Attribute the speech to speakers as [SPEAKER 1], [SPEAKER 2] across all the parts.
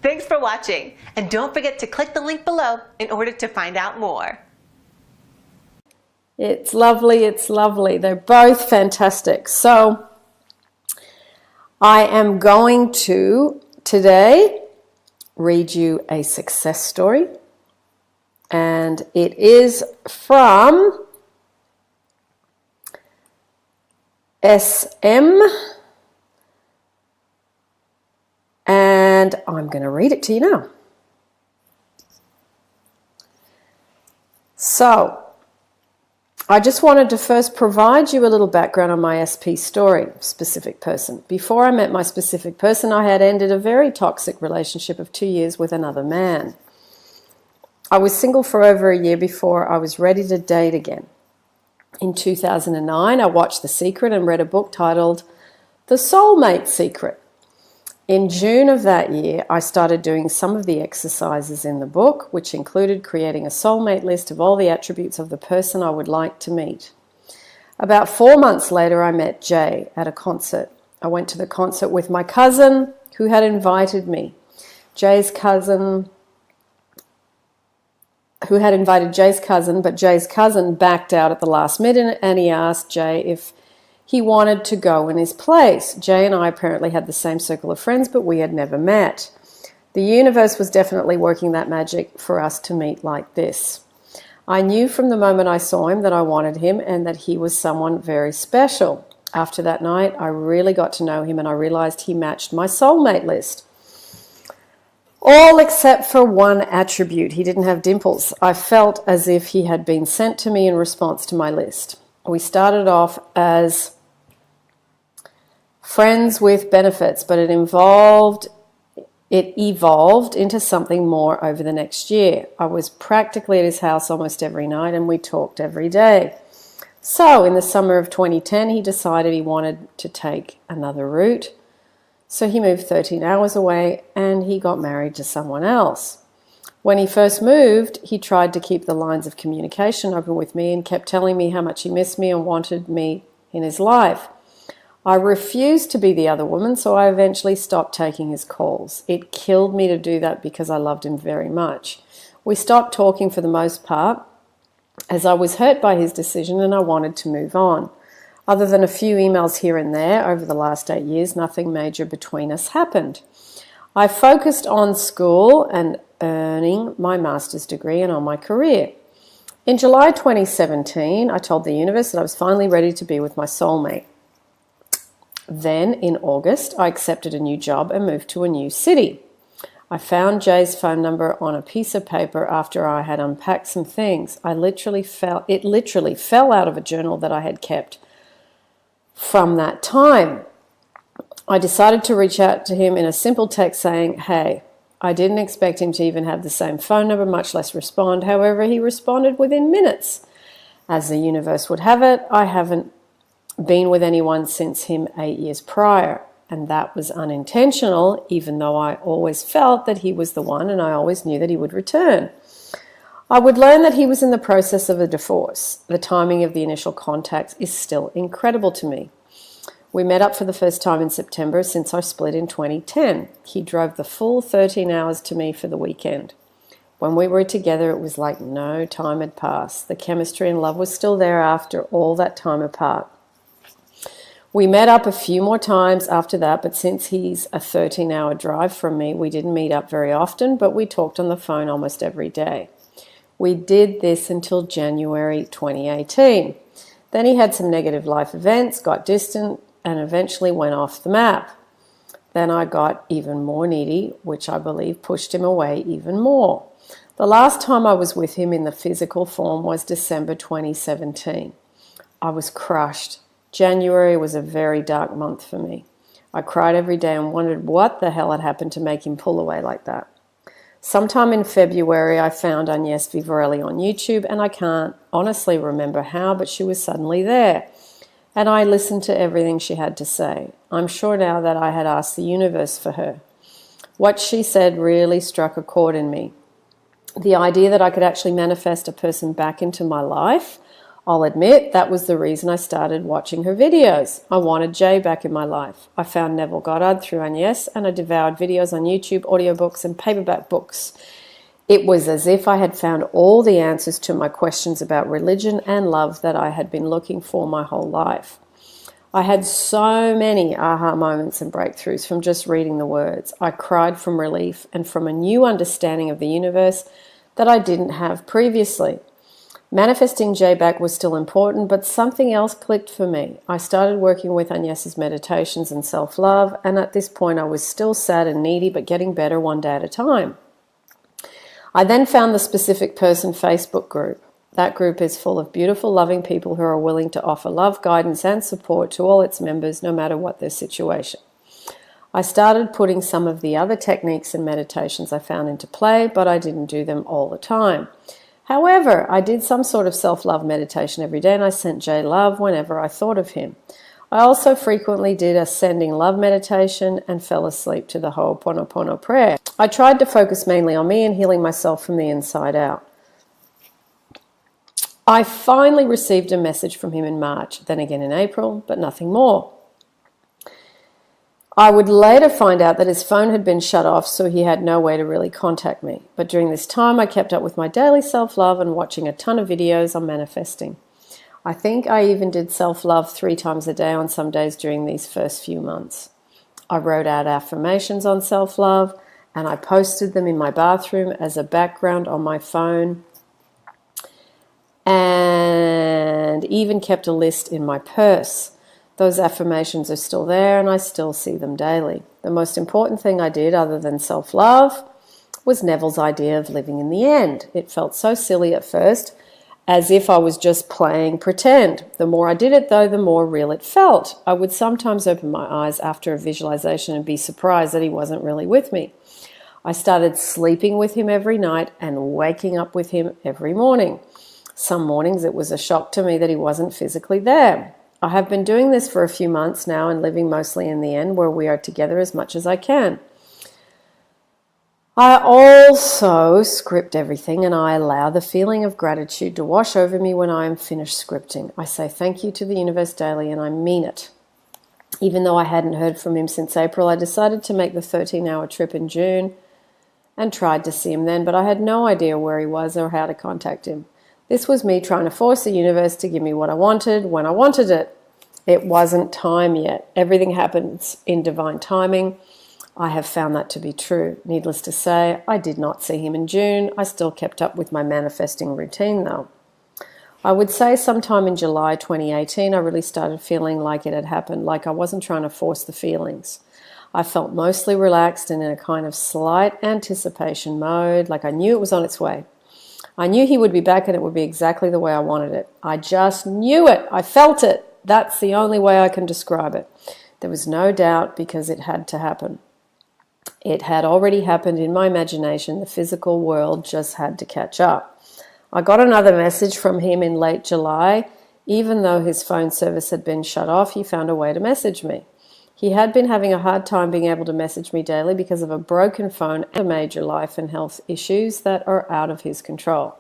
[SPEAKER 1] Thanks for watching, and don't forget to click the link below in order to find out more.
[SPEAKER 2] It's lovely, it's lovely. They're both fantastic. So I am going to today read you a success story, and it is from SM, and I'm going to read it to you now. So I just wanted to first provide you a little background on my SP story, specific person. Before I met my specific person, I had ended a very toxic relationship of 2 years with another man. I was single for over a year before I was ready to date again. In 2009, I watched The Secret and read a book titled The Soulmate Secret. In June of that year, I started doing some of the exercises in the book, which included creating a soulmate list of all the attributes of the person I would like to meet. About 4 months later, I met Jay at a concert. I went to the concert with my cousin, who had invited me. Jay's cousin, who had invited Jay's cousin, but Jay's cousin backed out at the last minute, and he asked Jay if he wanted to go in his place. Jay and I apparently had the same circle of friends, but we had never met. The universe was definitely working that magic for us to meet like this. I knew from the moment I saw him that I wanted him and that he was someone very special. After that night, I really got to know him, and I realized he matched my soulmate list. All except for one attribute. He didn't have dimples. I felt as if he had been sent to me in response to my list. We started off as friends with benefits, but it evolved into something more over the next year. I was practically at his house almost every night, and we talked every day. So in the summer of 2010, he decided he wanted to take another route. So he moved 13 hours away, and he got married to someone else. When he first moved, he tried to keep the lines of communication open with me and kept telling me how much he missed me and wanted me in his life. I refused to be the other woman, so I eventually stopped taking his calls. It killed me to do that because I loved him very much. We stopped talking for the most part, as I was hurt by his decision and I wanted to move on. Other than a few emails here and there over the last 8 years, nothing major between us happened. I focused on school and earning my master's degree and on my career. In July 2017, I told the universe that I was finally ready to be with my soulmate. Then, in August, I accepted a new job and moved to a new city. I found Jay's phone number on a piece of paper after I had unpacked some things. It literally fell out of a journal that I had kept from that time. I decided to reach out to him in a simple text saying, "Hey." I didn't expect him to even have the same phone number, much less respond. However, he responded within minutes. As the universe would have it, I haven't been with anyone since him 8 years prior, and that was unintentional, even though I always felt that he was the one and I always knew that he would return. I would learn that he was in the process of a divorce. The timing of the initial contact is still incredible to me. We met up for the first time in September since I split in 2010. He drove the full 13 hours to me for the weekend. When we were together, it was like no time had passed. The chemistry and love was still there after all that time apart. We met up a few more times after that, but since he's a 13-hour drive from me, we didn't meet up very often, but we talked on the phone almost every day. We did this until January 2018. Then he had some negative life events, got distant, and eventually went off the map. Then I got even more needy, which I believe pushed him away even more. The last time I was with him in the physical form was December 2017. I was crushed. January was a very dark month for me. I cried every day and wondered what the hell had happened to make him pull away like that. Sometime in February, I found Agnès Vivarelli on YouTube, and I can't honestly remember how, but she was suddenly there. And I listened to everything she had to say. I'm sure now that I had asked the universe for her. What she said really struck a chord in me. The idea that I could actually manifest a person back into my life I'll admit that was the reason I started watching her videos. I wanted Jay back in my life. I found Neville Goddard through Agnes, and I devoured videos on YouTube, audiobooks, and paperback books. It was as if I had found all the answers to my questions about religion and love that I had been looking for my whole life. I had so many aha moments and breakthroughs from just reading the words. I cried from relief and from a new understanding of the universe that I didn't have previously. Manifesting Jay back was still important, but something else clicked for me. I started working with Agnes's meditations and self-love, and at this point I was still sad and needy, but getting better one day at a time. I then found the Specific Person Facebook group. That group is full of beautiful, loving people who are willing to offer love, guidance, and support to all its members, no matter what their situation. I started putting some of the other techniques and meditations I found into play, but I didn't do them all the time. However, I did some sort of self-love meditation every day, and I sent Jay love whenever I thought of him. I also frequently did a sending love meditation and fell asleep to the Ho'oponopono prayer. I tried to focus mainly on me and healing myself from the inside out. I finally received a message from him in March, then again in April, but nothing more. I would later find out that his phone had been shut off, so he had no way to really contact me. But during this time, I kept up with my daily self-love and watching a ton of videos on manifesting. I think I even did self-love 3 times a day on some days during these first few months. I wrote out affirmations on self-love, and I posted them in my bathroom as a background on my phone, and even kept a list in my purse. Those affirmations are still there, and I still see them daily. The most important thing I did, other than self-love, was Neville's idea of living in the end. It felt so silly at first, as if I was just playing pretend. The more I did it, though, the more real it felt. I would sometimes open my eyes after a visualization and be surprised that he wasn't really with me. I started sleeping with him every night and waking up with him every morning. Some mornings it was a shock to me that he wasn't physically there. I have been doing this for a few months now and living mostly in the end, where we are together as much as I can. I also script everything, and I allow the feeling of gratitude to wash over me when I am finished scripting. I say thank you to the universe daily, and I mean it. Even though I hadn't heard from him since April, I decided to make the 13-hour trip in June and tried to see him then, but I had no idea where he was or how to contact him. This was me trying to force the universe to give me what I wanted when I wanted it. It wasn't time yet. Everything happens in divine timing. I have found that to be true. Needless to say, I did not see him in June. I still kept up with my manifesting routine though. I would say sometime in July 2018, I really started feeling like it had happened, like I wasn't trying to force the feelings. I felt mostly relaxed and in a kind of slight anticipation mode, like I knew it was on its way. I knew he would be back and it would be exactly the way I wanted it. I just knew it. I felt it. That's the only way I can describe it. There was no doubt because it had to happen. It had already happened in my imagination. The physical world just had to catch up. I got another message from him in late July. Even though his phone service had been shut off, he found a way to message me. He had been having a hard time being able to message me daily because of a broken phone and major life and health issues that are out of his control.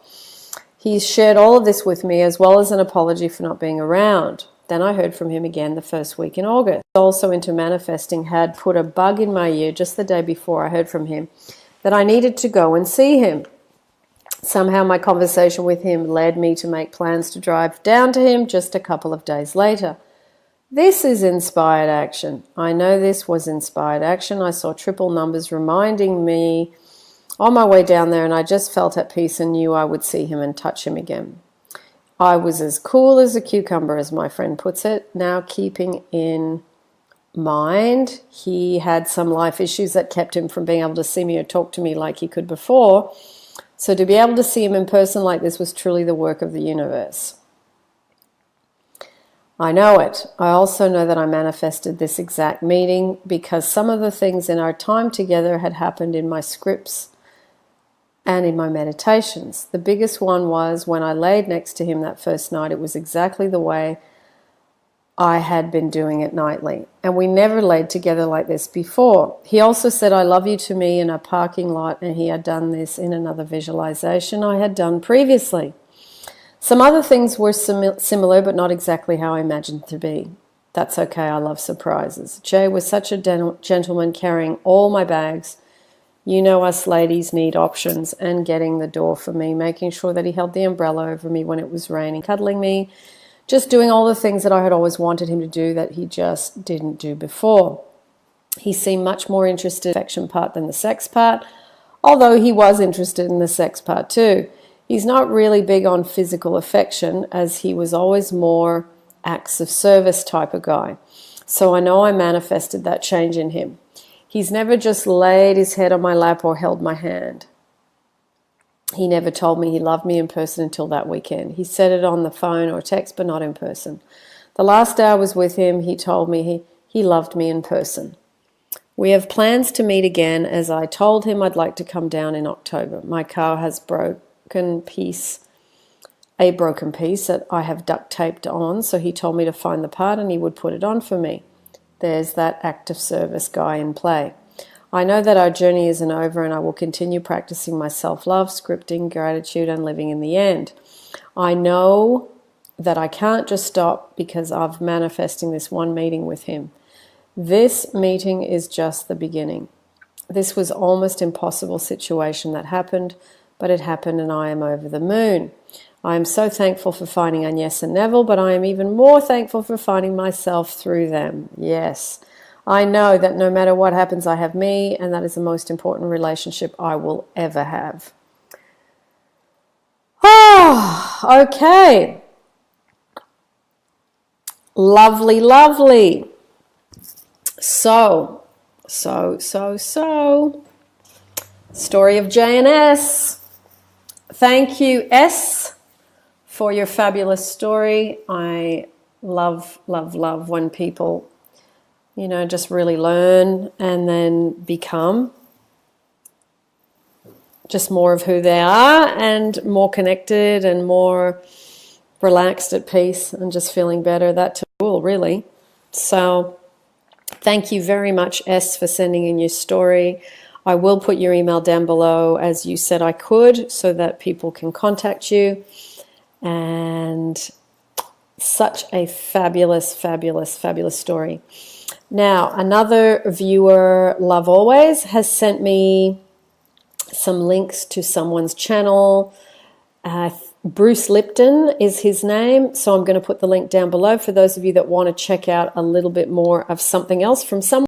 [SPEAKER 2] He shared all of this with me as well as an apology for not being around. Then I heard from him again the first week in August. Also into manifesting had put a bug in my ear just the day before I heard from him that I needed to go and see him. Somehow my conversation with him led me to make plans to drive down to him just a couple of days later. This is inspired action. I know this was inspired action. I saw triple numbers reminding me on my way down there, and I just felt at peace and knew I would see him and touch him again. I was as cool as a cucumber, as my friend puts it. Now, keeping in mind he had some life issues that kept him from being able to see me or talk to me like he could before. So to be able to see him in person like this was truly the work of the universe. I know it. I also know that I manifested this exact meeting because some of the things in our time together had happened in my scripts and in my meditations. The biggest one was when I laid next to him that first night. It was exactly the way I had been doing it nightly. And we never laid together like this before. He also said, "I love you" to me in a parking lot, and he had done this in another visualization I had done previously. Some other things were similar, but not exactly how I imagined to be. That's okay, I love surprises. Jay was such a gentleman, carrying all my bags. You know us ladies need options, and getting the door for me, making sure that he held the umbrella over me when it was raining, cuddling me, just doing all the things that I had always wanted him to do that he just didn't do before. He seemed much more interested in the affection part than the sex part, although he was interested in the sex part too. He's not really big on physical affection, as he was always more acts of service type of guy. So I know I manifested that change in him. He's never just laid his head on my lap or held my hand. He never told me he loved me in person until that weekend. He said it on the phone or text, but not in person. The last day I was with him, he told me he loved me in person. We have plans to meet again, as I told him I'd like to come down in October. My car has a broken piece that I have duct taped on, so he told me to find the part and he would put it on for me. There's that act of service guy in play. I know that our journey isn't over, and I will continue practicing my self-love, scripting, gratitude, and living in the end. I know that I can't just stop because I'm manifesting this one meeting with him. This meeting is just the beginning. This was almost impossible situation that happened, but it happened and I am over the moon. I am so thankful for finding Agnes and Neville, but I am even more thankful for finding myself through them. Yes, I know that no matter what happens, I have me, and that is the most important relationship I will ever have. Oh, okay. Lovely, lovely. So. Story of J and S. Thank you, S, for your fabulous story. I love when people, just really learn and then become just more of who they are, and more connected and more relaxed, at peace, and just feeling better. That's cool, really. So thank you very much, S, for sending in your story. I will put your email down below, as you said I could, so that people can contact you. And such a fabulous story. Now, another viewer, Love Always, has sent me some links to someone's channel. Bruce Lipton is his name, so I'm going to put the link down below for those of you that want to check out a little bit more of something else from someone.